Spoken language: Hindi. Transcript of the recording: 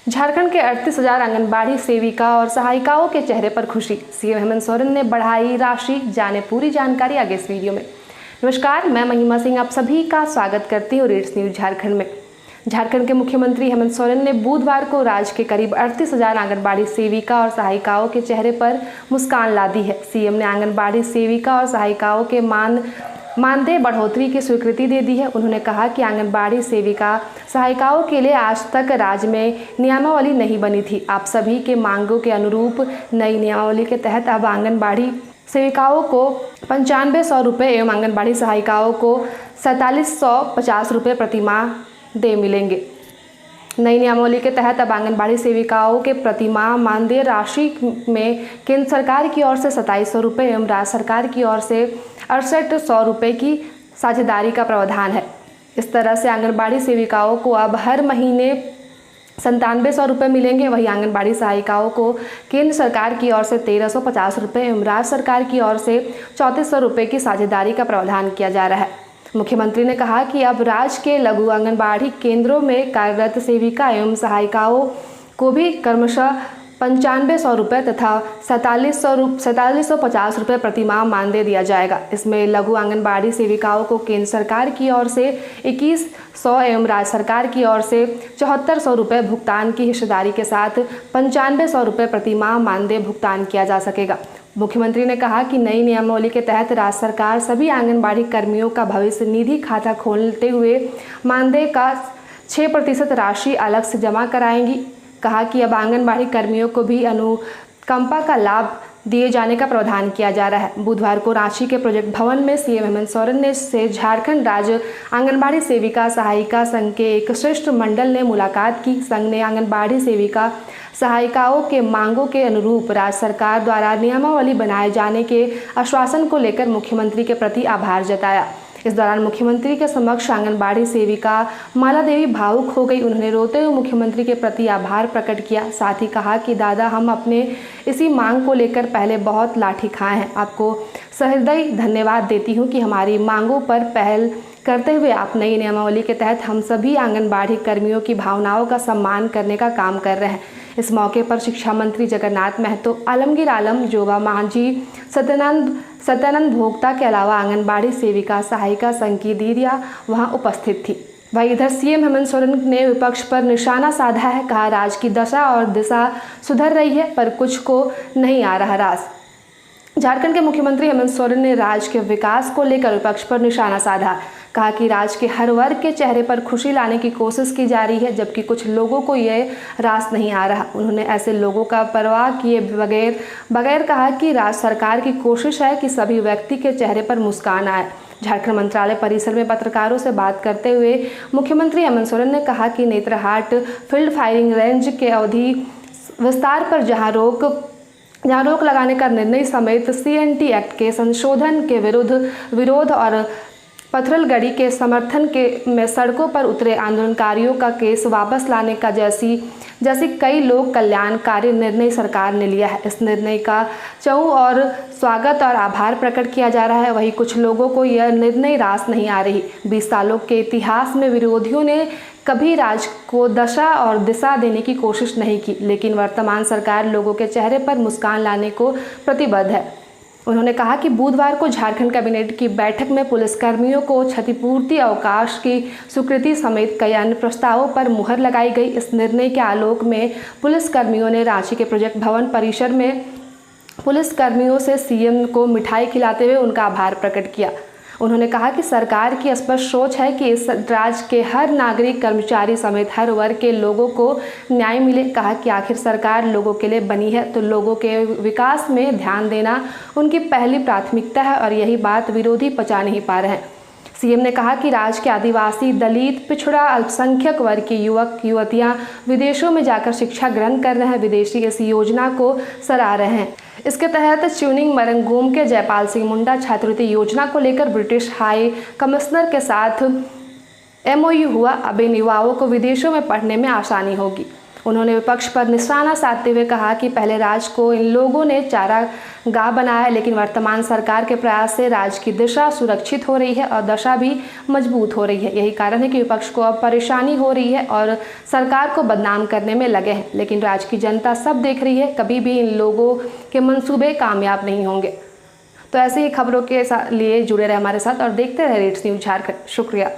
झारखंड के 38,000 आंगनबाड़ी सेविका और सहायिकाओं के चेहरे पर खुशी। सीएम हेमंत सोरेन ने बढ़ाई राशि, जाने पूरी जानकारी आगे इस वीडियो में। नमस्कार, मैं महिमा सिंह आप सभी का स्वागत करती हूँ रीड्स न्यूज झारखंड में। झारखंड के मुख्यमंत्री हेमंत सोरेन ने बुधवार को राज्य के करीब 38,000 आंगनबाड़ी सेविका और सहायिकाओं के चेहरे पर मुस्कान ला दी है। सीएम ने आंगनबाड़ी सेविका और सहायिकाओं के मानदेय बढ़ोतरी की स्वीकृति दे दी है। उन्होंने कहा कि आंगनबाड़ी सेविका सहायिकाओं के लिए आज तक राज्य में नियमावली नहीं बनी थी। आप सभी के मांगों के अनुरूप नई नियमावली के तहत अब आंगनबाड़ी सेविकाओं को 9500 रुपये एवं आंगनबाड़ी सहायिकाओं को 4750 रुपये प्रति माह दे मिलेंगे। नई नियमावली के तहत अब आंगनबाड़ी सेविकाओं के प्रति माह मानदेय राशि में केंद्र सरकार की ओर से 2700 रुपये एवं राज्य सरकार की ओर से 6800 रुपये की साझेदारी का प्रावधान है। इस तरह से आंगनबाड़ी सेविकाओं को अब हर महीने 9700 रुपये मिलेंगे। वहीं आंगनबाड़ी सहायिकाओं को केंद्र सरकार की ओर से 1350 रुपये एवं राज्य सरकार की ओर से 3400 रुपये की साझेदारी का प्रावधान किया जा रहा है। मुख्यमंत्री ने कहा कि अब राज्य के लघु आंगनबाड़ी केंद्रों में कार्यरत सेविका एवं सहायिकाओं को भी क्रमशः 9500 रुपये तथा 4750 रुपये प्रति माह मानदेय दिया जाएगा। इसमें लघु आंगनबाड़ी सेविकाओं को केंद्र सरकार की ओर से 2100 एवं राज्य सरकार की ओर से 7400 रुपये भुगतान की हिस्सेदारी के साथ 9500 रुपये प्रति माह मानदेय भुगतान किया जा सकेगा। मुख्यमंत्री ने कहा कि नई नियमावली के तहत राज्य सरकार सभी आंगनबाड़ी कर्मियों का भविष्य निधि खाता खोलते हुए मानदेय का 6% राशि अलग से जमा कराएंगी। कहा कि अब आंगनबाड़ी कर्मियों को भी अनुकंपा का लाभ दिए जाने का प्रावधान किया जा रहा है। बुधवार को रांची के प्रोजेक्ट भवन में सीएम हेमंत सोरेन ने से झारखंड राज्य आंगनबाड़ी सेविका सहायिका संघ के एक श्रेष्ठ मंडल ने मुलाकात की। संघ ने आंगनबाड़ी सेविका सहायिकाओं के मांगों के अनुरूप राज्य सरकार द्वारा नियमावली बनाए जाने के आश्वासन को लेकर मुख्यमंत्री के प्रति आभार जताया। इस दौरान मुख्यमंत्री के समक्ष आंगनबाड़ी सेविका माला देवी भावुक हो गई। उन्होंने रोते हुए मुख्यमंत्री के प्रति आभार प्रकट किया। साथ ही कहा कि दादा, हम अपने इसी मांग को लेकर पहले बहुत लाठी खाए हैं। आपको सहृदय धन्यवाद देती हूं कि हमारी मांगों पर पहल करते हुए आप नई नियमावली के तहत हम सभी आंगनबाड़ी कर्मियों की भावनाओं का सम्मान करने का काम कर रहे हैं। इस मौके पर शिक्षा मंत्री जगन्नाथ महतो, आलमगीर आलम, जोबा मांझी, सत्यानंद भोक्ता के अलावा आंगनबाड़ी सेविका सहायिका संघ की दीदियां वहां उपस्थित थी। वहीं इधर सीएम हेमंत सोरेन ने विपक्ष पर निशाना साधा है। कहा, राज्य की दशा और दिशा सुधर रही है पर कुछ को नहीं आ रहा रास। झारखंड के मुख्यमंत्री हेमंत सोरेन ने राज्य के विकास को लेकर विपक्ष पर निशाना साधा। कहा कि राज्य के हर वर्ग के चेहरे पर खुशी लाने की कोशिश की जा रही है, जबकि कुछ लोगों को यह रास नहीं आ रहा। उन्होंने ऐसे लोगों का परवाह किए बगैर कहा कि राज्य सरकार की कोशिश है कि सभी व्यक्ति के चेहरे पर मुस्कान आए। झारखंड मंत्रालय परिसर में पत्रकारों से बात करते हुए मुख्यमंत्री हेमंत सोरेन ने कहा कि नेतरहाट फील्ड फायरिंग रेंज के अवधि विस्तार पर जहां रोक लगाने का निर्णय समेत CNT एक्ट के संशोधन के विरोध और पथरलगड़ी के समर्थन में सड़कों पर उतरे आंदोलनकारियों का केस वापस लाने का जैसी कई लोक कल्याणकारी निर्णय सरकार ने लिया है। इस निर्णय का चाहूँ और स्वागत और आभार प्रकट किया जा रहा है। वहीं कुछ लोगों को यह निर्णय रास नहीं आ रही। 20 सालों के इतिहास में विरोधियों ने कभी राज्य को दशा और दिशा देने की कोशिश नहीं की, लेकिन वर्तमान सरकार लोगों के चेहरे पर मुस्कान लाने को प्रतिबद्ध है। उन्होंने कहा कि बुधवार को झारखंड कैबिनेट की बैठक में पुलिसकर्मियों को क्षतिपूर्ति अवकाश की स्वीकृति समेत कई अन्य प्रस्तावों पर मुहर लगाई गई। इस निर्णय के आलोक में पुलिसकर्मियों ने रांची के प्रोजेक्ट भवन परिसर में पुलिसकर्मियों से सीएम को मिठाई खिलाते हुए उनका आभार प्रकट किया। उन्होंने कहा कि सरकार की स्पष्ट सोच है कि इस राज्य के हर नागरिक, कर्मचारी समेत हर वर्ग के लोगों को न्याय मिले। कहा कि आखिर सरकार लोगों के लिए बनी है तो लोगों के विकास में ध्यान देना उनकी पहली प्राथमिकता है और यही बात विरोधी पचा नहीं पा रहे हैं। सीएम ने कहा कि राज्य के आदिवासी, दलित, पिछड़ा, अल्पसंख्यक वर्ग के युवक युवतियां विदेशों में जाकर शिक्षा ग्रहण कर रहे हैं। विदेशी इस योजना को सराह रहे हैं। इसके तहत च्यूनिंग मरंगोम के जयपाल सिंह मुंडा छात्रवृत्ति योजना को लेकर ब्रिटिश हाई कमिश्नर के साथ MOU हुआ। अब इन युवाओं को विदेशों में पढ़ने में आसानी होगी। उन्होंने विपक्ष पर निशाना साधते हुए कहा कि पहले राज्य को इन लोगों ने चारागाह बनाया, लेकिन वर्तमान सरकार के प्रयास से राज्य की दिशा सुरक्षित हो रही है और दशा भी मजबूत हो रही है। यही कारण है कि विपक्ष को अब परेशानी हो रही है और सरकार को बदनाम करने में लगे हैं, लेकिन राज्य की जनता सब देख रही है, कभी भी इन लोगों के मंसूबे कामयाब नहीं होंगे। तो ऐसे ही खबरों के लिए जुड़े रहे हमारे साथ और देखते रहे रेट्स न्यूज़ झारखंड। शुक्रिया।